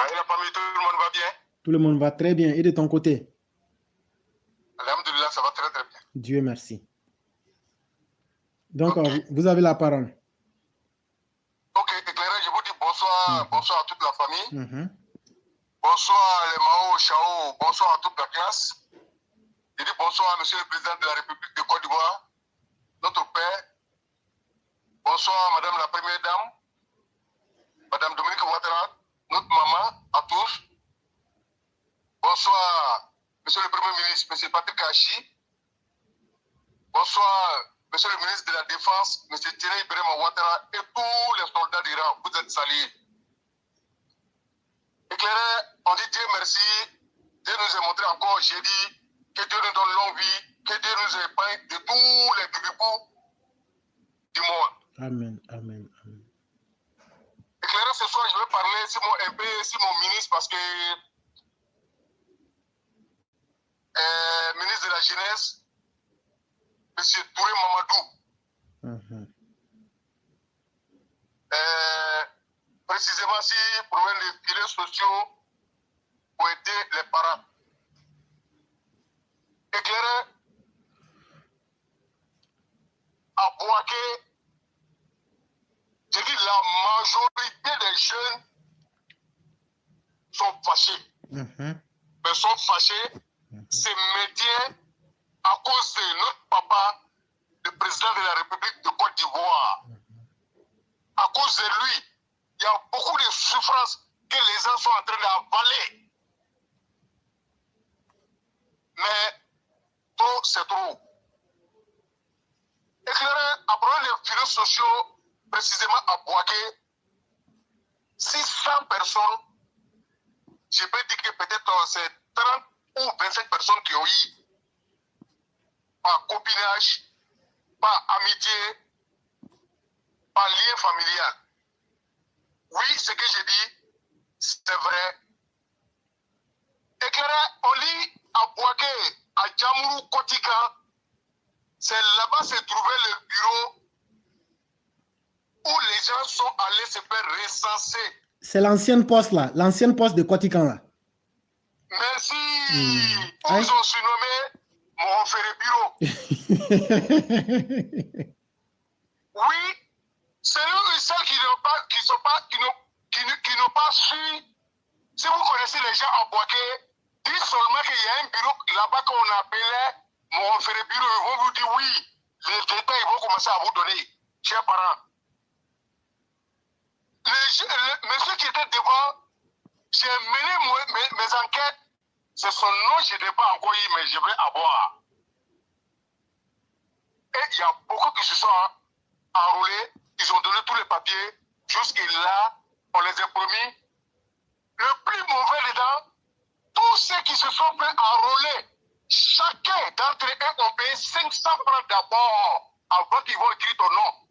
Et la famille, tout le monde va bien? Tout le monde va très bien. Et de ton côté? Alhamdulillah, ça va très très bien. Dieu merci. Donc, Okay. vous avez la parole. Ok, éclairé, je vous dis bonsoir, bonsoir à toute la famille. Bonsoir les Mao, Chao, bonsoir à toute la classe. Je dis bonsoir à Monsieur le Président de la République de Côte d'Ivoire, notre père. Bonsoir Madame la Première Dame, Madame Dominique Ouattara, notre maman, à tous. Bonsoir Monsieur le Premier ministre, Monsieur Patrick Hachi. Bonsoir Monsieur le ministre de la Défense, Monsieur Thierry Ibrahima Ouattara et tous les soldats d'Iran. Vous êtes salués. Éclairé, on dit Dieu merci. Dieu nous a montré encore jeudi que Dieu nous donne longue vie, que Dieu nous épargne de tous les grippes du monde. Amen, amen, amen. Éclairé, ce soir, je vais parler un peu sur mon ministre parce que ministre de la Jeunesse, M. Touré Mamadou. Précisément, si problème des filets sociaux pour aider les parents. Éclairé, à Boaké, je dis la majorité des jeunes sont fâchés. Mais sont fâchés, ces médias, à cause de notre papa, le président de la République de Côte d'Ivoire. À cause de lui, il y a beaucoup de souffrances que les gens sont en train d'avaler. Mais trop, c'est trop. Éclairé, après les filets sociaux, précisément à Boaké, 600 personnes, je peux dire que peut-être c'est 30 ou 25 personnes qui ont eu par copinage, par amitié, par lien familial. Oui, ce que je dis, c'est vrai. Éclairé, on lit à Boaké, à Djamourou, Kotika, c'est là-bas se trouvait le bureau où les gens sont allés se faire recenser. C'est l'ancienne poste là, l'ancienne poste de Kotikan là. Merci. Ils ont surnommé mon frère bureau. Oui, c'est eux et celles qui n'ont pas su. Si vous connaissez les gens à Boaké, dites seulement qu'il y a un bureau là-bas qu'on appelait mon frère bureau. Ils vont vous dire oui. Les détails vont commencer à vous donner, chers parents. Monsieur qui était devant, j'ai mené mes enquêtes. C'est son nom, je n'ai pas encore eu, mais je vais avoir. Et il y a beaucoup qui se sont enrôlés. Ils ont donné tous les papiers. Jusque-là, on les a promis. Le plus mauvais dedans, tous ceux qui se sont fait enrôler, chacun d'entre eux ont payé 500 francs d'abord avant qu'ils vont écrire ton nom.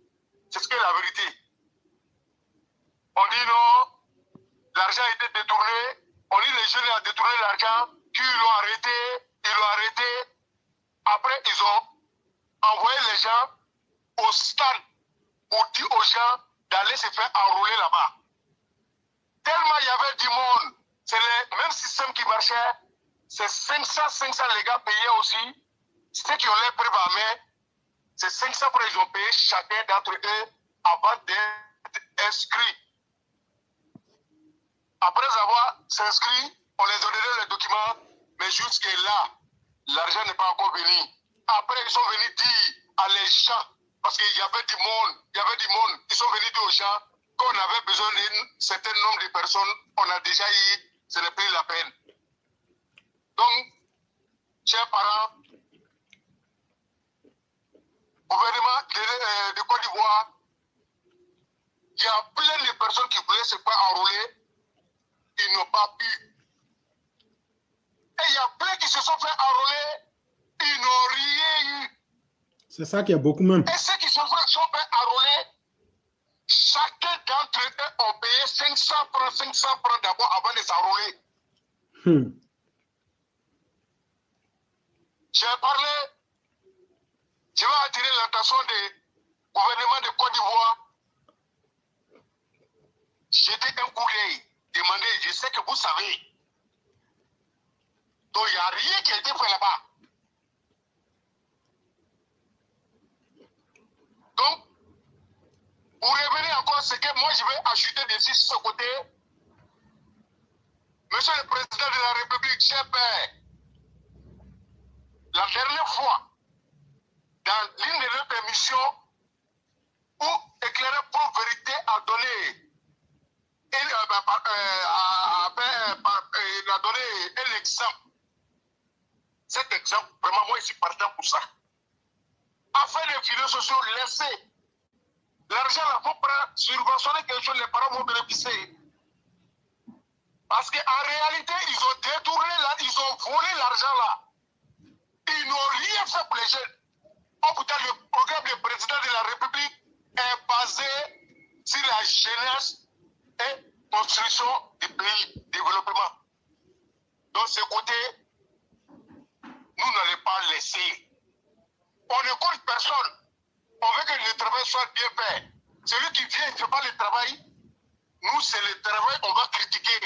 C'est ce qui est la vérité. On dit non, l'argent a été détourné. On dit les jeunes ont détourné l'argent, qu'ils l'ont arrêté, ils l'ont arrêté. Après, ils ont envoyé les gens au stade pour dire aux gens d'aller se faire enrôler là-bas. Tellement il y avait du monde, c'est le même système qui marchait. C'est 500 les gars payés aussi. Ceux qui ont les preuves à main, c'est 500 francs ils ont payé chacun d'entre eux avant d'être inscrits. Après avoir s'inscrit, on les a donné les documents, mais jusque-là, l'argent n'est pas encore venu. Après, ils sont venus dire à les gens, parce qu'il y avait du monde, ils sont venus dire aux gens qu'on avait besoin d'un certain nombre de personnes, on a déjà eu, ce n'est plus la peine. Donc, chers parents, gouvernement de Côte d'Ivoire, il y a plein de personnes qui voulaient se faire enrôler, ils n'ont pas pu. Et il y a plein qui se sont fait enrôler, ils n'ont rien eu. C'est ça qu'il y a beaucoup même. Et ceux qui se sont fait enrôler, chacun d'entre eux ont payé 500 francs d'abord avant de s'enrôler. J'ai parlé, je vais attirer l'attention du gouvernement de Côte d'Ivoire. J'étais un coup d'œil, demandé, je sais que vous savez. Donc, il n'y a rien qui a été fait là-bas. Donc, pour revenir encore, c'est que moi, je vais ajouter dessus ce côté. Monsieur le Président de la République, cher père, la dernière fois, dans l'une de nos émissions, où Éclairé pour Vérité a donné il a donné un exemple. Cet exemple, vraiment, moi, je suis partant pour ça. Afin les filets sociaux, laisser l'argent là pour subventionner quelque chose, les parents vont bénéficier. Parce qu'en réalité, ils ont détourné, ils ont volé l'argent là. Ils n'ont rien fait pour les jeunes. Oh putain, le programme du président de la République est basé sur la jeunesse et construction du pays, développement. Donc, ce côté, nous n'allons pas laisser. On ne compte personne. On veut que le travail soit bien fait. Celui qui vient, il ne fait pas le travail. Nous, c'est le travail, on va critiquer.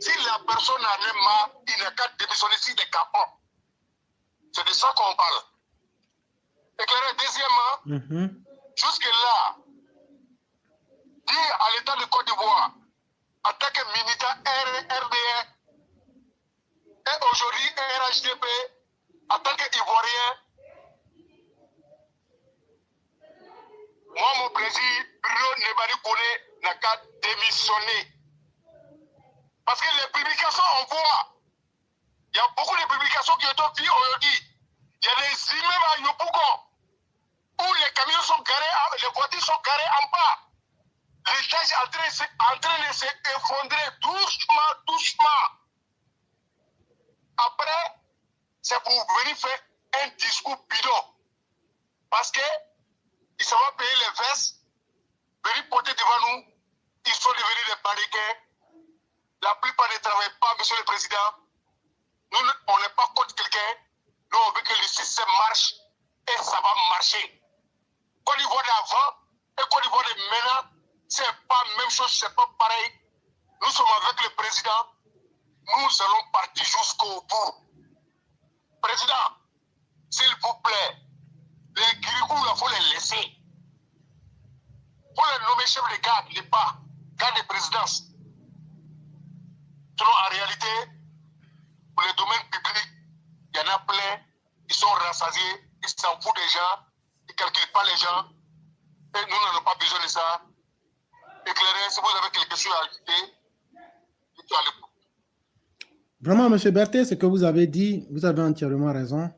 Si la personne en est marre, il n'a qu'à démissionner sur des capons. C'est de ça qu'on parle. Éclairé, deuxièmement, jusque-là, dire à l'État de Côte d'Ivoire, en tant que militant RDR, et aujourd'hui RHDP, en tant qu'Ivoirien, moi, mon président, Bruno Nebari Kone, n'a qu'à démissionner. Parce que les publications, on voit, il y a beaucoup de publications qui ont été faites aujourd'hui. Il y a des immeubles à Yopougon, où les camions sont garés, les voitures sont garées en bas. L'étage est en train de s'effondrer doucement. Après, c'est pour venir faire un discours bidon. Parce que ils savent payer les vestes, venir porter devant nous, ils sont devenus des barriquets. La plupart ne travaillent pas, monsieur le président. Nous, on n'est pas contre quelqu'un. Nous, on veut que le système marche et ça va marcher. Côte d'Ivoire d'avant et Côte d'Ivoire de maintenant, c'est pas la même chose, c'est pas pareil. Nous sommes avec le président. Nous allons partir jusqu'au bout. Président, s'il vous plaît, les Grigous, il faut les laisser. Il faut les nommer chef de garde, les pas, garde de présidence. Sinon, en réalité, pour les domaines publics, il y en a plein, ils sont rassasiés, ils s'en foutent des gens, ils ne calculent pas les gens. Et nous n'avons pas besoin de ça. Éclairé, si vous avez quelque chose à ajouter, dites-le à l'époque. Vraiment, M. Berthet, ce que vous avez dit, vous avez entièrement raison.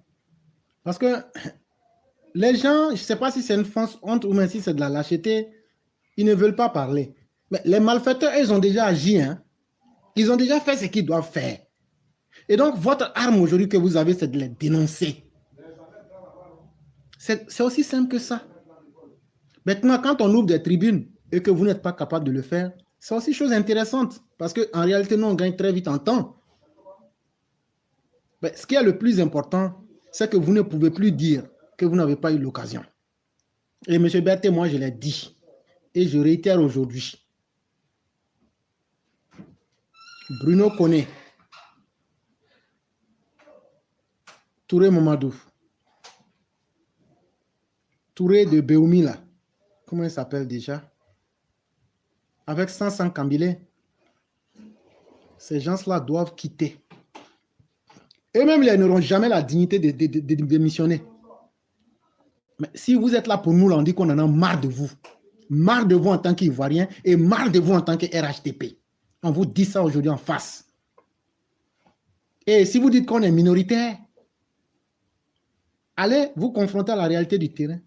Parce que les gens, je ne sais pas si c'est une fausse honte ou même si c'est de la lâcheté, ils ne veulent pas parler. Mais les malfaiteurs, ils ont déjà agi. Hein? Ils ont déjà fait ce qu'ils doivent faire. Et donc, votre arme aujourd'hui que vous avez, c'est de les dénoncer. C'est aussi simple que ça. Maintenant, quand on ouvre des tribunes et que vous n'êtes pas capable de le faire, c'est aussi chose intéressante. Parce qu'en réalité, nous, on gagne très vite en temps. Mais ce qui est le plus important, c'est que vous ne pouvez plus dire que vous n'avez pas eu l'occasion. Et M. Berthet, moi, je l'ai dit. Et je réitère aujourd'hui. Bruno Kone, Touré Mamadou, Touré de Béoumi, là. Comment il s'appelle déjà? Avec 500 Kambilé. Ces gens-là doivent quitter. Eux-mêmes, ils n'auront jamais la dignité de démissionner. Mais si vous êtes là pour nous, là, on dit qu'on en a marre de vous. Marre de vous en tant qu'Ivoirien et marre de vous en tant que RHDP. On vous dit ça aujourd'hui en face. Et si vous dites qu'on est minoritaire, allez vous confronter à la réalité du terrain.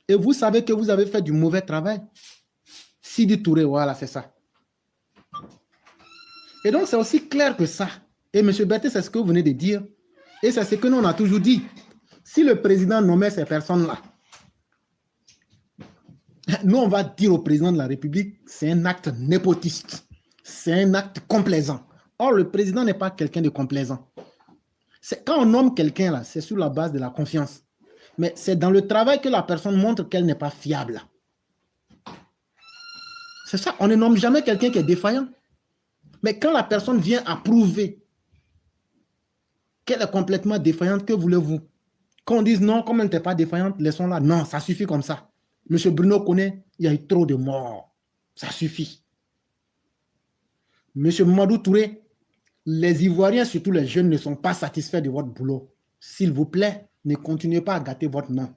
Et vous savez que vous avez fait du mauvais travail. Sidi Touré, voilà, c'est ça. Et donc, c'est aussi clair que ça. Et M. Berthet, c'est ce que vous venez de dire. Et c'est ce que nous, on a toujours dit. Si le président nommait ces personnes-là, nous, on va dire au président de la République, c'est un acte népotiste. C'est un acte complaisant. Or, le président n'est pas quelqu'un de complaisant. Quand on nomme quelqu'un, là, c'est sur la base de la confiance. Mais c'est dans le travail que la personne montre qu'elle n'est pas fiable. C'est ça, on ne nomme jamais quelqu'un qui est défaillant. Mais quand la personne vient à prouver qu'elle est complètement défaillante, que voulez-vous? Qu'on dise non, comme elle n'était pas défaillante, laissons-la. Non, ça suffit comme ça. Monsieur Bruno connaît, il y a eu trop de morts. Ça suffit. Monsieur Mamadou Touré, les Ivoiriens, surtout les jeunes, ne sont pas satisfaits de votre boulot. S'il vous plaît, ne continuez pas à gâter votre nom.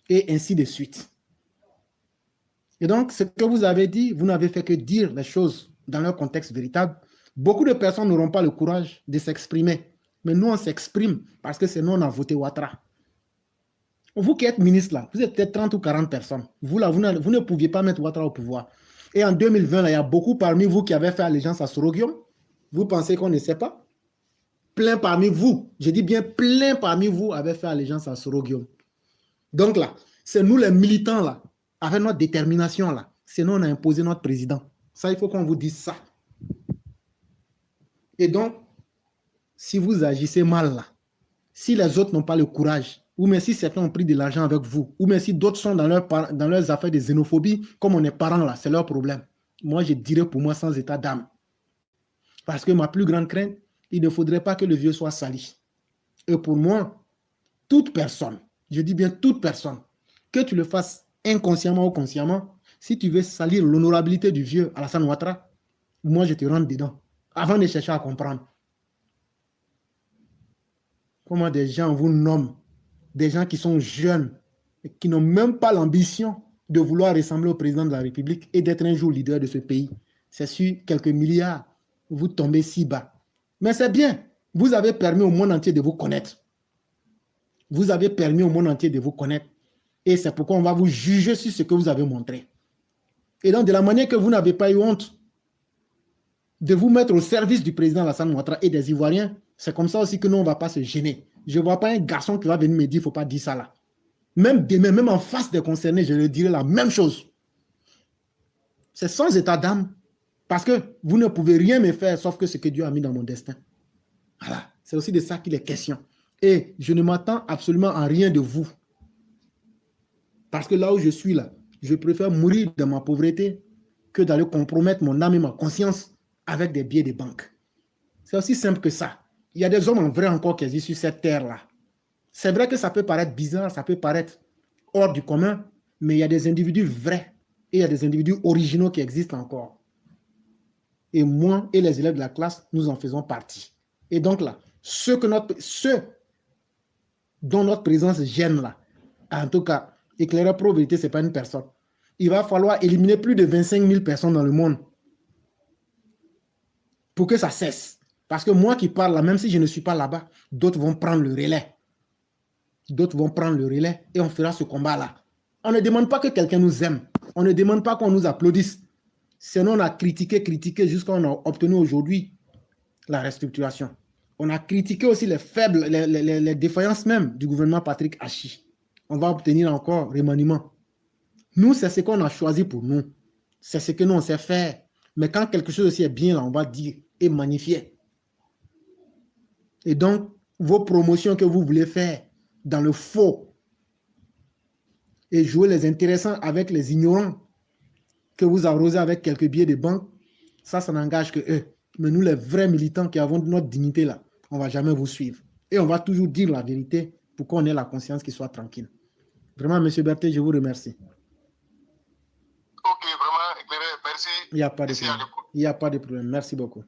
Et ainsi de suite. Et donc, ce que vous avez dit, vous n'avez fait que dire les choses dans leur contexte véritable. Beaucoup de personnes n'auront pas le courage de s'exprimer. Mais nous, on s'exprime parce que c'est nous, on a voté Ouattara. Vous qui êtes ministre là, vous êtes peut-être 30 ou 40 personnes. Vous là, vous ne pouviez pas mettre Ouattara au pouvoir. Et en 2020, là, il y a beaucoup parmi vous qui avaient fait allégeance à Soroguium. Vous pensez qu'on ne sait pas? Plein parmi vous, je dis bien plein parmi vous avaient fait allégeance à Soroguium. Donc là, c'est nous les militants là, avec notre détermination là, c'est nous on a imposé notre président. Ça, il faut qu'on vous dise ça. Et donc, si vous agissez mal là, si les autres n'ont pas le courage, ou même si certains ont pris de l'argent avec vous, ou même si d'autres sont dans leurs affaires de xénophobie, comme on est parents là, c'est leur problème. Moi, je dirais pour moi sans état d'âme. Parce que ma plus grande crainte, il ne faudrait pas que le vieux soit sali. Et pour moi, toute personne, je dis bien toute personne, que tu le fasses inconsciemment ou consciemment, si tu veux salir l'honorabilité du vieux Alassane Ouattara, moi je te rentre dedans, avant de chercher à comprendre. Comment des gens vous nomment, des gens qui sont jeunes, et qui n'ont même pas l'ambition de vouloir ressembler au président de la République et d'être un jour leader de ce pays. C'est sur quelques milliards, vous tombez si bas. Mais c'est bien, vous avez permis au monde entier de vous connaître. Vous avez permis au monde entier de vous connaître. Et c'est pourquoi on va vous juger sur ce que vous avez montré. Et donc, de la manière que vous n'avez pas eu honte de vous mettre au service du président Alassane Ouattara et des Ivoiriens, c'est comme ça aussi que nous, on ne va pas se gêner. Je ne vois pas un garçon qui va venir me dire, il ne faut pas dire ça là. Même demain, même en face des concernés, je leur dirai la même chose. C'est sans état d'âme. Parce que vous ne pouvez rien me faire sauf que ce que Dieu a mis dans mon destin. Voilà. C'est aussi de ça qu'il est question. Et je ne m'attends absolument à rien de vous. Parce que là où je suis là, je préfère mourir dans ma pauvreté que d'aller compromettre mon âme et ma conscience avec des billets de banque. C'est aussi simple que ça. Il y a des hommes en vrai encore qui existent sur cette terre-là. C'est vrai que ça peut paraître bizarre, ça peut paraître hors du commun, mais il y a des individus vrais et il y a des individus originaux qui existent encore. Et moi et les élèves de la classe, nous en faisons partie. Et donc là, ceux dont notre présence gêne là, en tout cas, Éclaireur Pro Vérité, ce n'est pas une personne. Il va falloir éliminer plus de 25 000 personnes dans le monde pour que ça cesse. Parce que moi qui parle là, même si je ne suis pas là-bas, d'autres vont prendre le relais. D'autres vont prendre le relais et on fera ce combat-là. On ne demande pas que quelqu'un nous aime. On ne demande pas qu'on nous applaudisse. Sinon, on a critiqué jusqu'à ce qu'on a obtenu aujourd'hui la restructuration. On a critiqué aussi les faibles, les défaillances même du gouvernement Patrick Hachi. On va obtenir encore remaniement. Nous, c'est ce qu'on a choisi pour nous. C'est ce que nous, on sait faire. Mais quand quelque chose aussi est bien, là, on va dire et magnifier. Et donc, vos promotions que vous voulez faire dans le faux et jouer les intéressants avec les ignorants que vous arrosez avec quelques billets de banque, ça n'engage que eux. Mais nous, les vrais militants qui avons notre dignité là, on ne va jamais vous suivre. Et on va toujours dire la vérité pour qu'on ait la conscience qui soit tranquille. Vraiment, M. Berthet, je vous remercie. Ok, vraiment, éclairé, merci. Il n'y a pas de problème. Il n'y a pas de problème. Merci beaucoup.